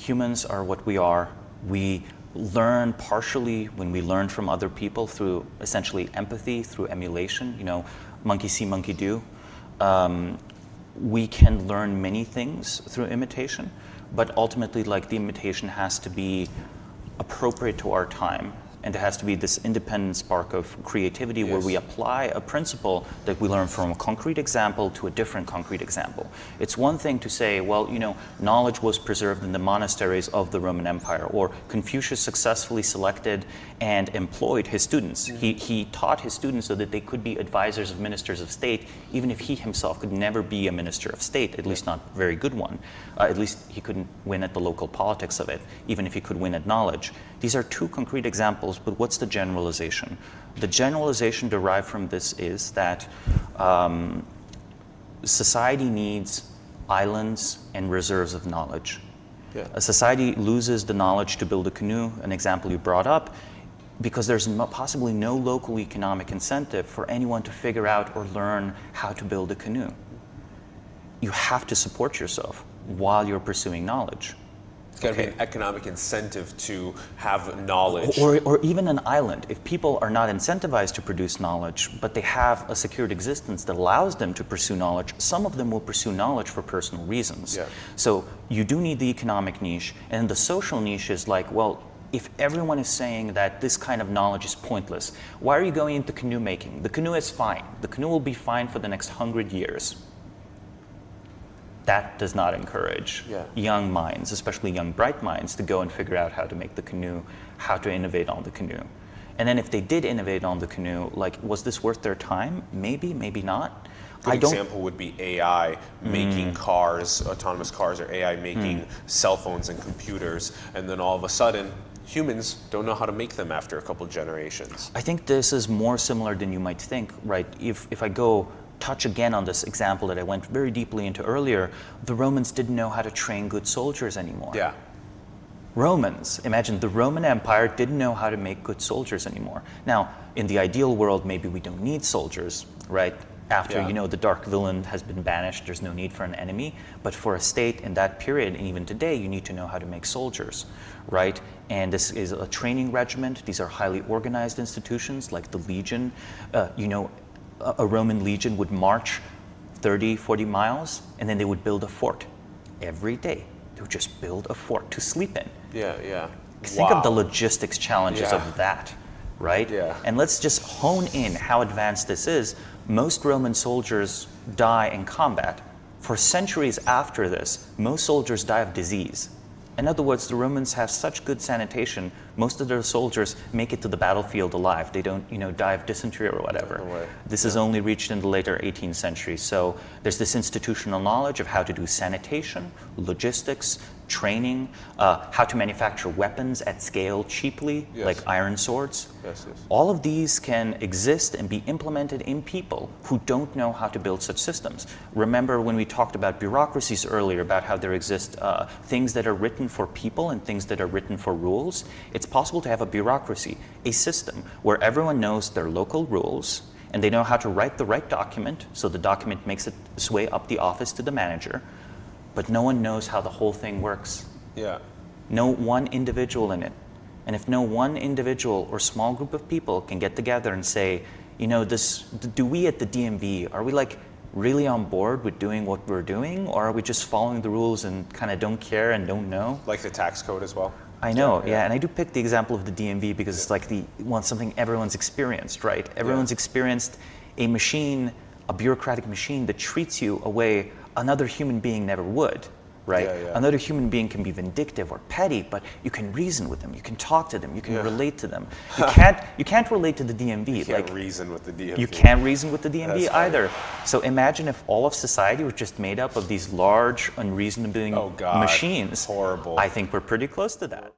humans are what we are. We learn partially when we learn from other people through essentially empathy, through emulation, you know, monkey see, monkey do. We can learn many things through imitation, but ultimately, like, the imitation has to be appropriate to our time. And there has to be this independent spark of creativity where we apply a principle that we learn from a concrete example to a different concrete example. It's one thing to say, well, you know, knowledge was preserved in the monasteries of the Roman Empire, or Confucius successfully selected and employed his students. He taught his students so that they could be advisors of ministers of state, even if he himself could never be a minister of state, at least not a very good one. At least he couldn't win at the local politics of it, even if he could win at knowledge. These are two concrete examples, but what's the generalization? The generalization derived from this is that society needs islands and reserves of knowledge. A society loses the knowledge to build a canoe, an example you brought up, because there's possibly no local economic incentive for anyone to figure out or learn how to build a canoe. You have to support yourself while you're pursuing knowledge. It's got to be an economic incentive to have knowledge. Or even an island. If people are not incentivized to produce knowledge, but they have a secured existence that allows them to pursue knowledge, some of them will pursue knowledge for personal reasons. So you do need the economic niche, and the social niche is like, well, if everyone is saying that this kind of knowledge is pointless, why are you going into canoe making? The canoe is fine. The canoe will be fine for the next 100 years. That does not encourage young minds, especially young bright minds, to go and figure out how to make the canoe, how to innovate on the canoe. And then if they did innovate on the canoe, like, was this worth their time? Maybe, maybe not. Good example would be AI making cars, autonomous cars, or AI making cell phones and computers, and then all of a sudden, humans don't know how to make them after a couple generations. I think this is more similar than you might think, right? If I go touch again on this example that I went very deeply into earlier, the Romans didn't know how to train good soldiers anymore. Romans, imagine the Roman Empire didn't know how to make good soldiers anymore. Now, in the ideal world, maybe we don't need soldiers, right? After, you know, the dark villain has been banished, there's no need for an enemy. But for a state in that period, and even today, you need to know how to make soldiers, right? And this is a training regiment. These are highly organized institutions, like the legion. You know, a Roman legion would march 30, 40 miles, and then they would build a fort every day. They would just build a fort to sleep in. Think of the logistics challenges of that, right? And let's just hone in how advanced this is. Most Roman soldiers die in combat. For centuries after this, most soldiers die of disease. In other words, the Romans have such good sanitation, most of their soldiers make it to the battlefield alive. They don't, you know, die of dysentery or whatever. This is only reached in the later 18th century. So there's this institutional knowledge of how to do sanitation, logistics, training, how to manufacture weapons at scale cheaply, like iron swords. All of these can exist and be implemented in people who don't know how to build such systems. Remember when we talked about bureaucracies earlier, about how there exist things that are written for people and things that are written for rules? It's possible to have a bureaucracy, a system where everyone knows their local rules and they know how to write the right document, so the document makes its way up the office to the manager, but no one knows how the whole thing works. No one individual in it. And if no one individual or small group of people can get together and say, you know, do we at the DMV, are we like really on board with doing what we're doing, or are we just following the rules and kind of don't care and don't know? Like the tax code as well? I know, and I do pick the example of the DMV because it's like something everyone's experienced, right? Everyone's experienced a machine, a bureaucratic machine that treats you a way another human being never would, right? Another human being can be vindictive or petty, but you can reason with them, you can talk to them, you can relate to them. You can't relate to the DMV. You can't reason with the DMV. You can't reason with the DMV either. So imagine if all of society was just made up of these large, unreasoning machines. Horrible. I think we're pretty close to that.